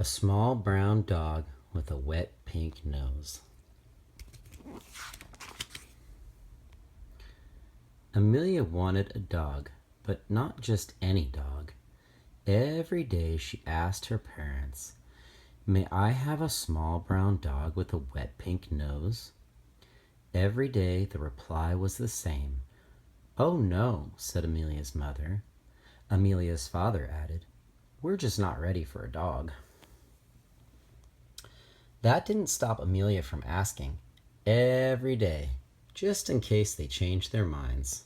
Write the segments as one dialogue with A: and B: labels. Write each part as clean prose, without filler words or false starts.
A: A small brown dog with a wet pink nose. Amelia wanted a dog, but not just any dog. Every day she asked her parents, "May I have a small brown dog with a wet pink nose?" Every day the reply was the same. "Oh no," said Amelia's mother. Amelia's father added, "We're just not ready for a dog." That didn't stop Amelia from asking every day, just in case they changed their minds.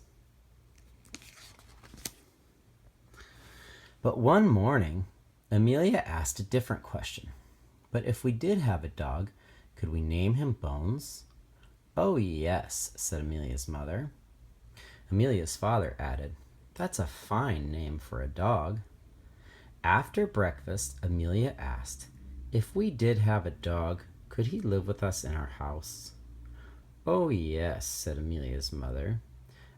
A: But one morning, Amelia asked a different question. "But if we did have a dog, could we name him Bones?" "Oh, yes," said Amelia's mother. Amelia's father added, "That's a fine name for a dog." After breakfast, Amelia asked, "If we did have a dog, could he live with us in our house?" "Oh, yes," said Amelia's mother.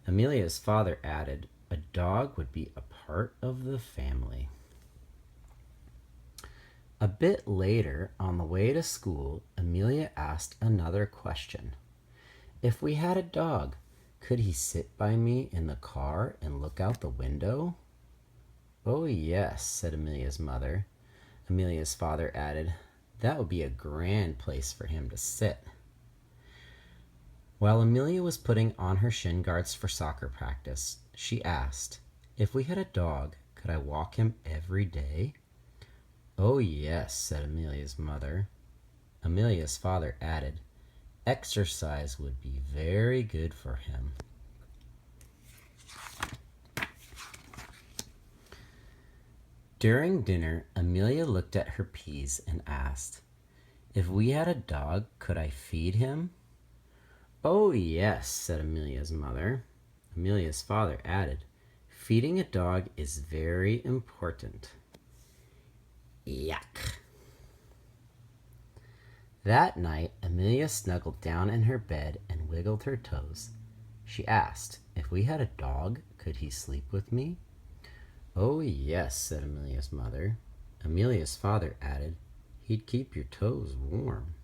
A: Amelia's father added, "A dog would be a part of the family." A bit later, on the way to school, Amelia asked another question. "If we had a dog, could he sit by me in the car and look out the window?" "Oh, yes," said Amelia's mother. Amelia's father added, "That would be a grand place for him to sit." While Amelia was putting on her shin guards for soccer practice, she asked, "If we had a dog, could I walk him every day?" "Oh, yes," said Amelia's mother. Amelia's father added, "Exercise would be very good for him." During dinner, Amelia looked at her peas and asked, "If we had a dog, could I feed him?" "Oh, yes," said Amelia's mother. Amelia's father added, "Feeding a dog is very important." Yuck. That night, Amelia snuggled down in her bed and wiggled her toes. She asked, "If we had a dog, could he sleep with me?" "Oh, yes," said Amelia's mother. Amelia's father added, "He'd keep your toes warm."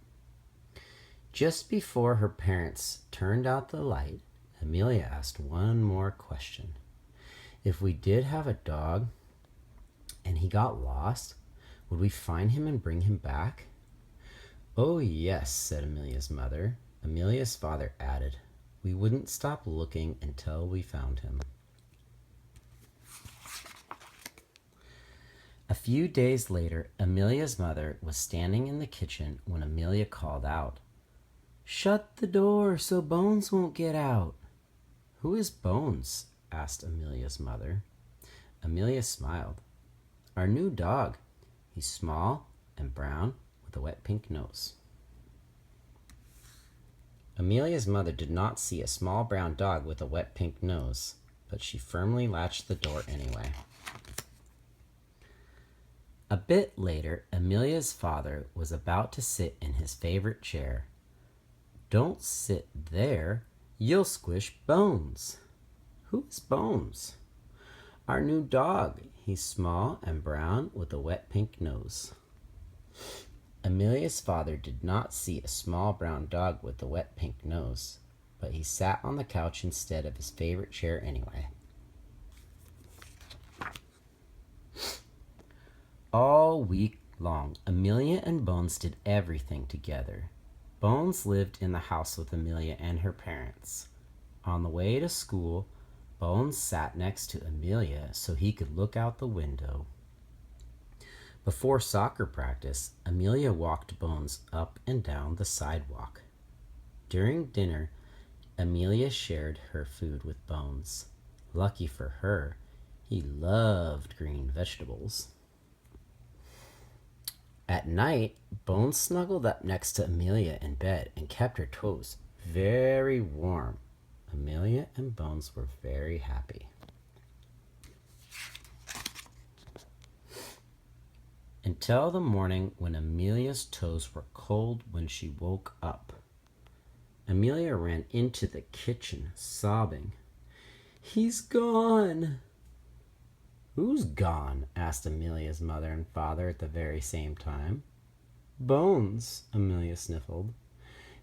A: Just before her parents turned out the light, Amelia asked one more question. "If we did have a dog and he got lost, would we find him and bring him back?" "Oh, yes," said Amelia's mother. Amelia's father added, "We wouldn't stop looking until we found him." A few days later, Amelia's mother was standing in the kitchen when Amelia called out, "Shut the door so Bones won't get out." "Who is Bones?" asked Amelia's mother. Amelia smiled. "Our new dog. He's small and brown with a wet pink nose." Amelia's mother did not see a small brown dog with a wet pink nose, but she firmly latched the door anyway. A bit later, Amelia's father was about to sit in his favorite chair. "Don't sit there. You'll squish Bones." "Who is Bones?" "Our new dog. He's small and brown with a wet pink nose." Amelia's father did not see a small brown dog with a wet pink nose, but he sat on the couch instead of his favorite chair anyway. All week long, Amelia and Bones did everything together. Bones lived in the house with Amelia and her parents. On the way to school, Bones sat next to Amelia so he could look out the window. Before soccer practice, Amelia walked Bones up and down the sidewalk. During dinner, Amelia shared her food with Bones. Lucky for her, he loved green vegetables. At night, Bones snuggled up next to Amelia in bed and kept her toes very warm. Amelia and Bones were very happy. Until the morning when Amelia's toes were cold when she woke up. Amelia ran into the kitchen, sobbing, "He's gone." Who's gone? Asked Amelia's mother and father at the very same time. Bones, Amelia sniffled.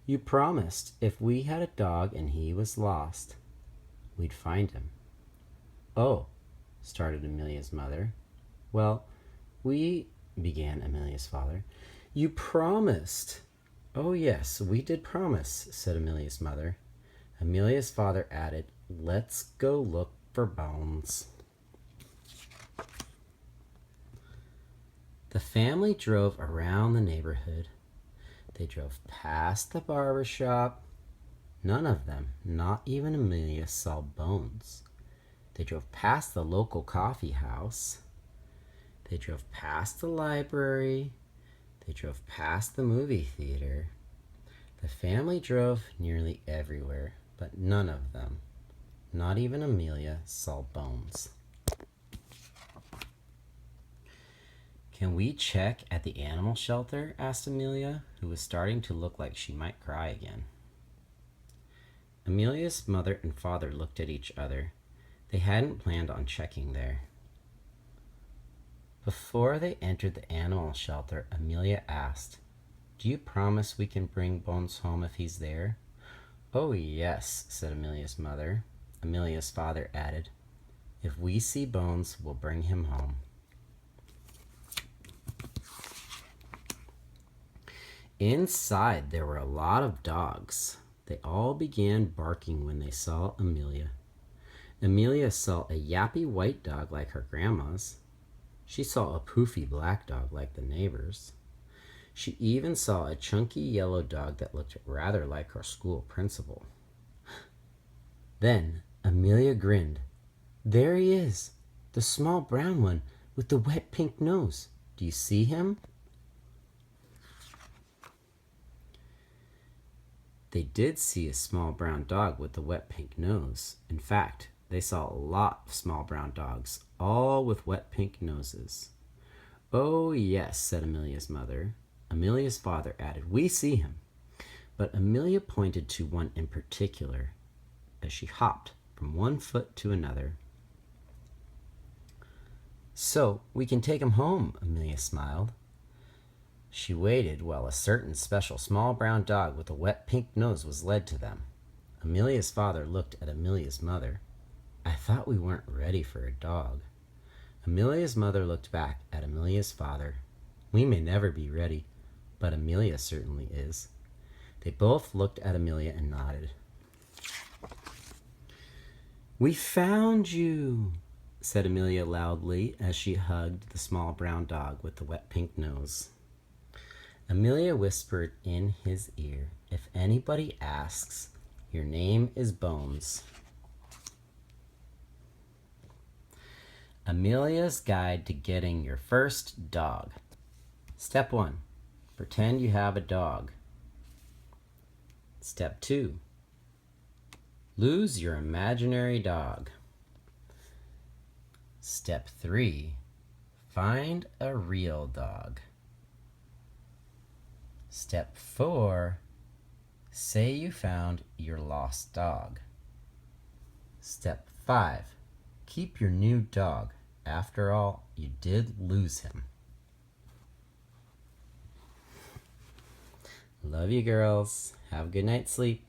A: You promised if we had a dog and he was lost, we'd find him. Oh, started Amelia's mother. Well, began Amelia's father. You promised. Oh, yes, we did promise, said Amelia's mother. Amelia's father added, Let's go look for Bones. The family drove around the neighborhood. They drove past the barber shop. None of them, not even Amelia, saw Bones. They drove past the local coffee house. They drove past the library. They drove past the movie theater. The family drove nearly everywhere, but none of them, not even Amelia, saw Bones. Can we check at the animal shelter? Asked Amelia, who was starting to look like she might cry again. Amelia's mother and father looked at each other. They hadn't planned on checking there. Before they entered the animal shelter, Amelia asked, Do you promise we can bring Bones home if he's there? Oh, yes, said Amelia's mother. Amelia's father added, If we see Bones, we'll bring him home. Inside, there were a lot of dogs. They all began barking when they saw Amelia. Amelia saw a yappy white dog like her grandma's. She saw a poofy black dog like the neighbor's. She even saw a chunky yellow dog that looked rather like her school principal. Then Amelia grinned. There he is, the small brown one with the wet pink nose. Do you see him? They did see a small brown dog with the wet pink nose. In fact, they saw a lot of small brown dogs, all with wet pink noses. Oh, yes, said Amelia's mother. Amelia's father added, We see him. But Amelia pointed to one in particular as she hopped from one foot to another. So we can take him home, Amelia smiled. She waited while a certain special small brown dog with a wet pink nose was led to them. Amelia's father looked at Amelia's mother. I thought we weren't ready for a dog. Amelia's mother looked back at Amelia's father. We may never be ready, but Amelia certainly is. They both looked at Amelia and nodded. We found you, said Amelia loudly as she hugged the small brown dog with the wet pink nose. Amelia whispered in his ear, If anybody asks, your name is Bones. Amelia's Guide to Getting Your First Dog. Step 1. Pretend you have a dog. Step 2. Lose your imaginary dog. Step 3. Find a real dog. Step 4. Say you found your lost dog. Step 5. Keep your new dog. After all, you did lose him. Love you, girls. Have a good night's sleep.